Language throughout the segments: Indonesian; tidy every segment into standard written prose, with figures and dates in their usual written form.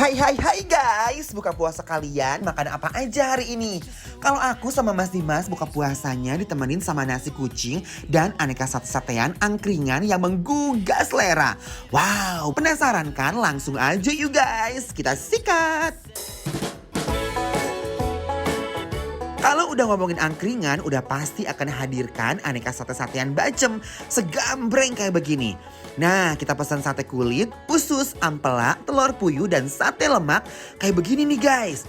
Hai guys, buka puasa kalian makan apa aja hari ini? Kalau aku sama Mas Dimas buka puasanya ditemenin sama nasi kucing dan aneka sate-satean angkringan yang menggugah selera. Wow, penasaran kan? Langsung aja yuk guys, kita sikat! Kalau udah ngomongin angkringan, udah pasti akan hadirkan aneka sate-satean bacem segambreng kayak begini. Nah, kita pesan sate kulit, usus, ampela, telur puyuh, dan sate lemak kayak begini nih guys.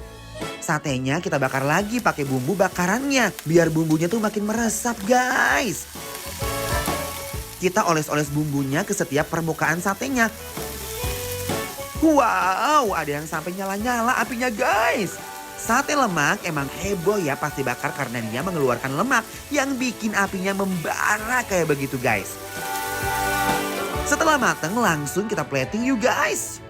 Satenya kita bakar lagi pakai bumbu bakarannya, biar bumbunya tuh makin meresap guys. Kita oles-oles bumbunya ke setiap permukaan satenya. Wow, ada yang sampai nyala-nyala apinya guys. Sate lemak emang heboh ya pas dibakar karena dia mengeluarkan lemak yang bikin apinya membara kayak begitu guys. Setelah mateng langsung kita plating yuk guys.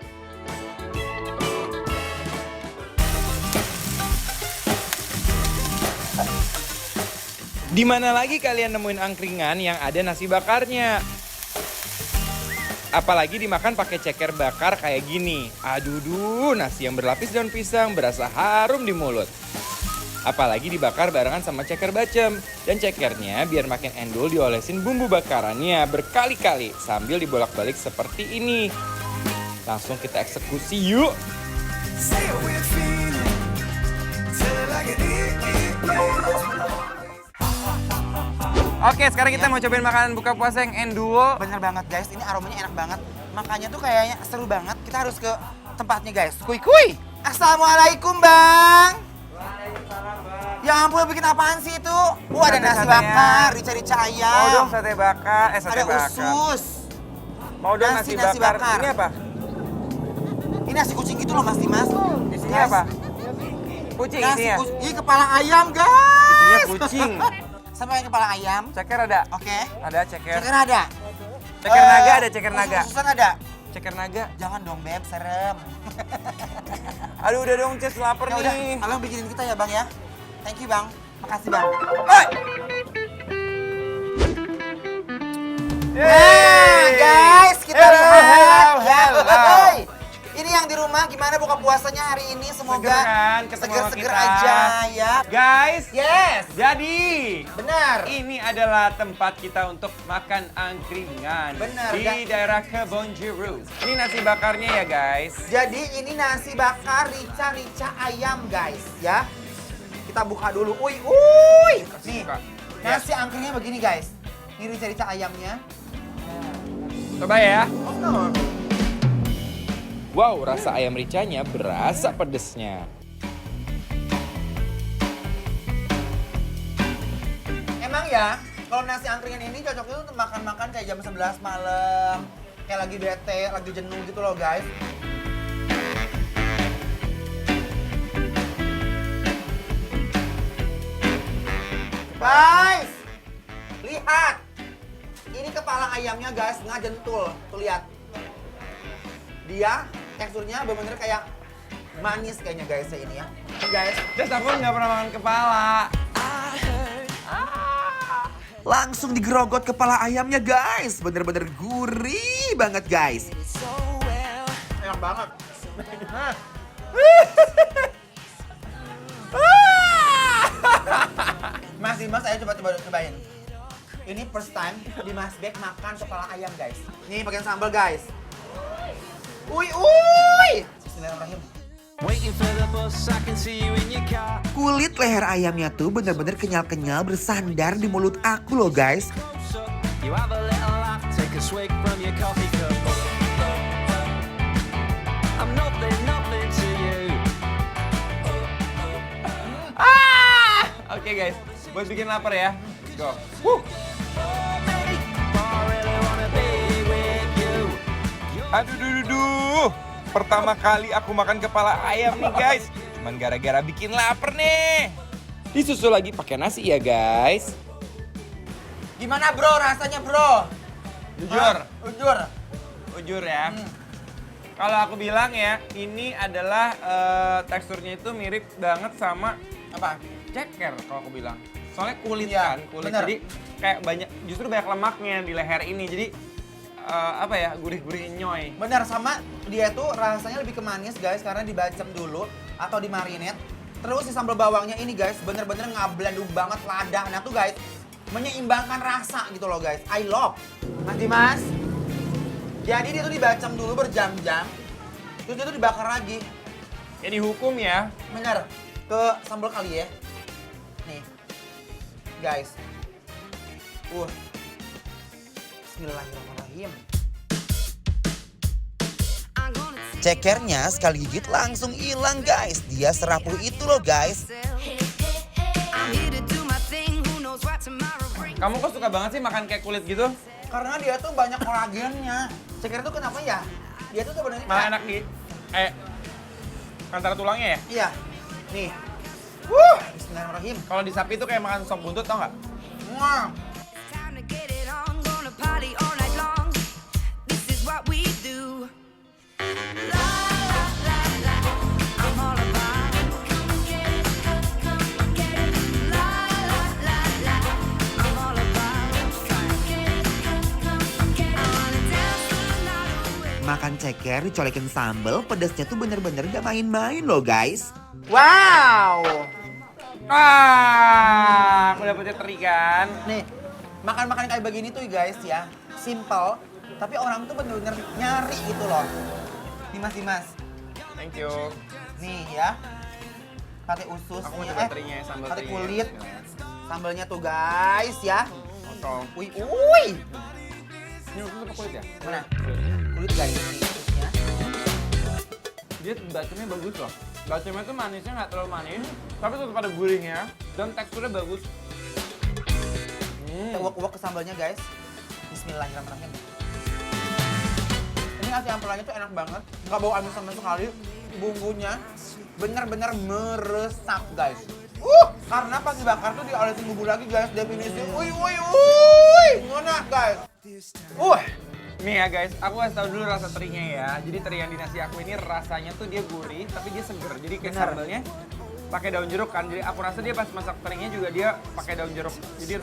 Di mana lagi kalian nemuin angkringan yang ada nasi bakarnya? Apalagi dimakan pakai ceker bakar kayak gini. Aduh, nasi yang berlapis daun pisang berasa harum di mulut. Apalagi dibakar barengan sama ceker bacem. Dan cekernya biar makin endul diolesin bumbu bakarannya berkali-kali sambil dibolak-balik seperti ini. Langsung kita eksekusi yuk. Oke, sekarang kita mau cobain makanan buka puasa yang Enduo. Bener banget guys, ini aromanya enak banget. Makanya tuh kayaknya seru banget. Kita harus ke tempatnya guys. Kuy. Assalamualaikum bang. Waalaikumsalam bang. Ya ampun, bikin apaan sih itu? Ada nasi bakar, rica-rica ayam. Mau dong sate bakar, sate ada bakar. usus. Mau dong nasi bakar. Ini apa? Ini nasi kucing gitu loh Mas Dimas. Isinya apa? Kucing isinya? Ih, kepala ayam guys. Isinya kucing. Sama yang kepala ayam. Ceker ada? Oke. Ada ceker. Ceker ada. Ceker naga ada, ceker naga. Ususan ada. Ceker naga. Jangan dong Beb, serem. Aduh udah dong Ces, lapar Ya udah, nih. tolong bikinin kita ya Bang ya. Thank you Bang. Makasih Bang. Guys, kita lihat. Hey. Ini yang di rumah gimana buka puasanya hari ini? Semoga Seger kan, ketemu sama seger-seger kita. aja ya. Guys, Yes. jadi Benar. ini adalah tempat kita untuk makan angkringan. Benar, Di guys. daerah Kebonjeruk. Ini nasi bakarnya ya guys. Jadi ini nasi bakar rica-rica ayam guys ya. Kita buka dulu. Uy. Nih, buka. nasi angkringnya begini guys. Ini rica-rica ayamnya. Coba ya. Oh. Wow, rasa ayam ricanya berasa pedesnya. Emang ya, kalau nasi angkringan ini cocoknya untuk makan-makan kayak jam 11 malam. Kayak lagi bete, lagi jenuh gitu loh guys. Guys, lihat. Ini kepala ayamnya guys, nggak jentul. Tuh lihat. Dia teksturnya bener-bener kayak manis kayaknya guys ya ini ya. Oke guys. Terus aku nggak pernah makan kepala. Langsung digerogot kepala ayamnya guys. Bener-bener gurih banget guys. Enak banget. Mas Dimas, ayo cobain. Ini first time Dimas Bek makan kepala ayam guys. Nih bagian sambal guys. Uy. Bismillahirrahmanirrahim. Kulit leher ayamnya tuh bener-bener kenyal-kenyal bersandar di mulut aku loh guys. Oke guys, buat bikin lapar ya. Let's go. Aduh. Pertama kali aku makan kepala ayam nih guys. Cuman gara-gara bikin lapar nih. Disusul lagi pakai nasi ya guys. Gimana bro rasanya bro? Jujur. Jujur Ya. Kalau aku bilang ya, ini adalah teksturnya itu mirip banget sama apa? ceker kalau aku bilang. Soalnya kulit Iya, kan, kulit. bener. Jadi kayak justru banyak lemaknya di leher ini. Jadi apa ya, gurih-gurih nyoy. Bener, sama dia tuh rasanya lebih ke manis guys karena dibacem dulu atau dimarinate. Terus si sambal bawangnya ini guys bener-bener ngablandung banget lada. Nah tuh guys menyeimbangkan rasa gitu loh guys. I love. Mas Dimas. Jadi dia tuh dibacem dulu berjam-jam. Terus dia tuh dibakar lagi. Ya dihukum ya. Bener. Ke sambal kali ya. Nih. Guys. Bismillahirrahmanirrahim. Cekernya sekali gigit langsung hilang guys. Dia serapuh itu loh guys. Kamu kok suka banget sih makan kayak kulit gitu? Karena dia tuh banyak kolagennya. Ceker itu kenapa ya? Dia tuh sebenarnya Malah enak di antara tulangnya ya? Iya. Nih. Bismillahirrahmanirrahim. Kalau di sapi itu kayak makan sop buntut, tau nggak? Wah. Makan ceker dicolekin sambal, pedasnya tuh bener-bener gak main-main loh guys. Wow. Aku dapetnya teri kan. Nih, makan-makan kayak begini tuh guys ya, simple. Tapi orang tuh bener-bener nyari gitu loh. Dimas. Thank you. Nih ya, sate usus. Aku mau coba terinya, sambal sate terinya. kulit. Sambalnya tuh guys ya. Potong. Uy. Ini usus apa kulit ya? Mana? Kulit guys, nih ususnya. Dia bacemnya bagus loh. Bacemnya tuh manisnya nggak terlalu manis, tapi tetap ada gurihnya dan teksturnya bagus. Kita uak-uak ke sambalnya guys. Bismillahirrahmanirrahim. Ini nasi ampelannya tuh enak banget, nggak bau amis sama sekali. Bumbunya bener-bener meresap guys. Karena pas dibakar tuh diolesin bumbu lagi guys. Definisi, uy, ngena guys. Nih ya guys, aku kasih tau dulu rasa terinya ya. Jadi teri yang di nasi aku ini rasanya tuh dia gurih, tapi dia seger. Jadi kayak Bener. sambalnya pakai daun jeruk kan. Jadi aku rasa dia pas masak terinya juga dia pakai daun jeruk. Jadi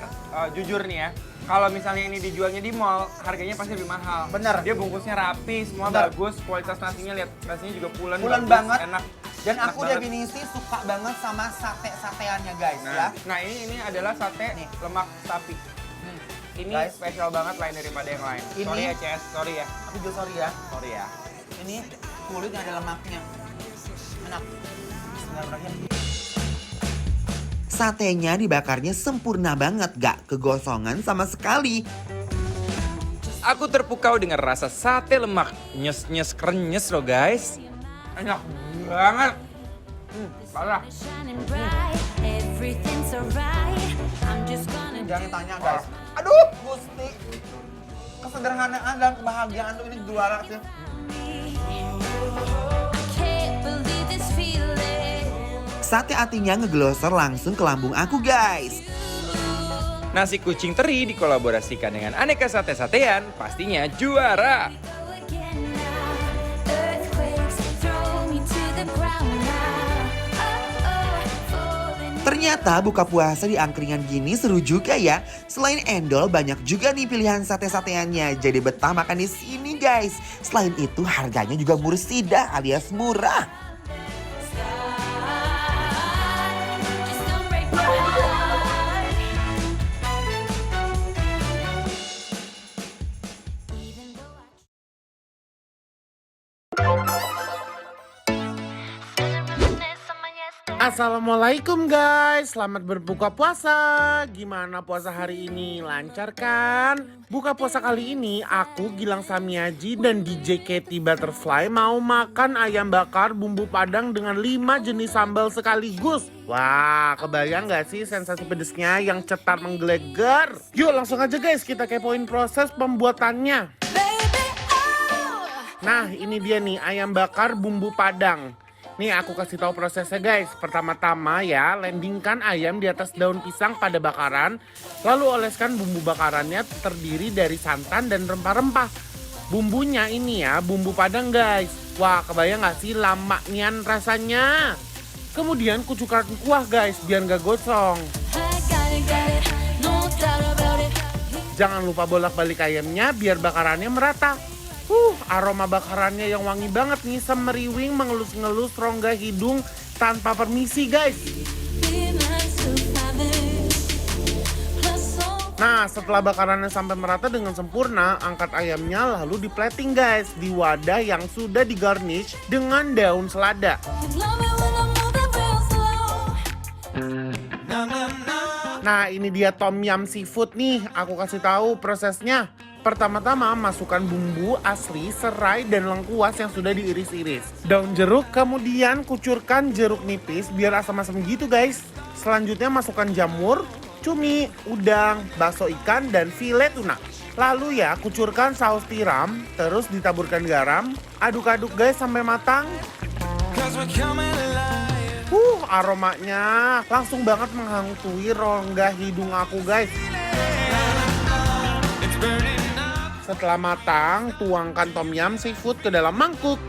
jujur nih ya, kalau misalnya ini dijualnya di mall, harganya pasti lebih mahal. Bener. Dia bungkusnya rapi, semua Bener. bagus, kualitas nasinya lihat nasinya juga pulen Pulen bagus, banget. enak. Dan Enak aku banget. definisi suka banget sama sate-sateannya guys ya. Nah ini adalah sate Nih. lemak sapi. Ini Guys. spesial banget lain daripada yang lain. Ini- Sorry ya CS, sorry ya. Aku juga sorry ya. Sorry ya. Ini kulitnya ada lemaknya. Enak. Bismillahirrahmanirrahim. Satenya dibakarnya sempurna banget, gak kegosongan sama sekali. Aku terpukau dengan rasa sate lemak. Nyes-nyes krenyes loh guys. Enak banget. Parah. Jangan tanya guys. Aduh, Gusti. Kesederhanaan dan kebahagiaan tuh ini juara sih. Sate atinya ngeglosor langsung ke lambung aku guys. Nasi kucing teri dikolaborasikan dengan aneka sate-satean, pastinya juara. Ternyata buka puasa di angkringan gini seru juga ya. Selain endol banyak juga nih pilihan sate-sateannya. Jadi betah makan di sini guys. Selain itu harganya juga mursidah alias murah. Assalamualaikum guys, selamat berbuka puasa. Gimana puasa hari ini? Lancar kan? Buka puasa kali ini aku Gilang Samiaji dan DJ Katy Butterfly mau makan ayam bakar bumbu padang dengan 5 jenis sambal sekaligus. Wah, kebayang gak sih sensasi pedesnya yang cetar menggelegar? Yuk langsung aja guys kita kepoin proses pembuatannya. Nah ini dia nih ayam bakar bumbu padang. Nih aku kasih tahu prosesnya guys. Pertama-tama ya, landingkan ayam di atas daun pisang pada bakaran. Lalu oleskan bumbu bakarannya terdiri dari santan dan rempah-rempah. Bumbunya ini ya, bumbu padang guys. Wah, kebayang gak sih lama nian rasanya. Kemudian kucukkan kuah guys, biar gak gosong. Jangan lupa bolak-balik ayamnya biar bakarannya merata. Aroma bakarannya yang wangi banget nih, semeriwing mengelus-ngelus rongga hidung tanpa permisi guys. Nah, setelah bakarannya sampai merata dengan sempurna, angkat ayamnya lalu di-plating guys di wadah yang sudah di-garnish dengan daun selada. Nah, ini dia tom yum seafood nih. Aku kasih tahu prosesnya. Pertama-tama masukkan bumbu asli, serai dan lengkuas yang sudah diiris-iris. Daun jeruk, kemudian kucurkan jeruk nipis biar asam-asam gitu guys. Selanjutnya masukkan jamur, cumi, udang, bakso ikan, dan file tuna. Lalu ya kucurkan saus tiram, terus ditaburkan garam. Aduk-aduk guys sampai matang. Aromanya langsung banget menghantui rongga hidung aku guys. Setelah matang, tuangkan tom yum seafood ke dalam mangkuk.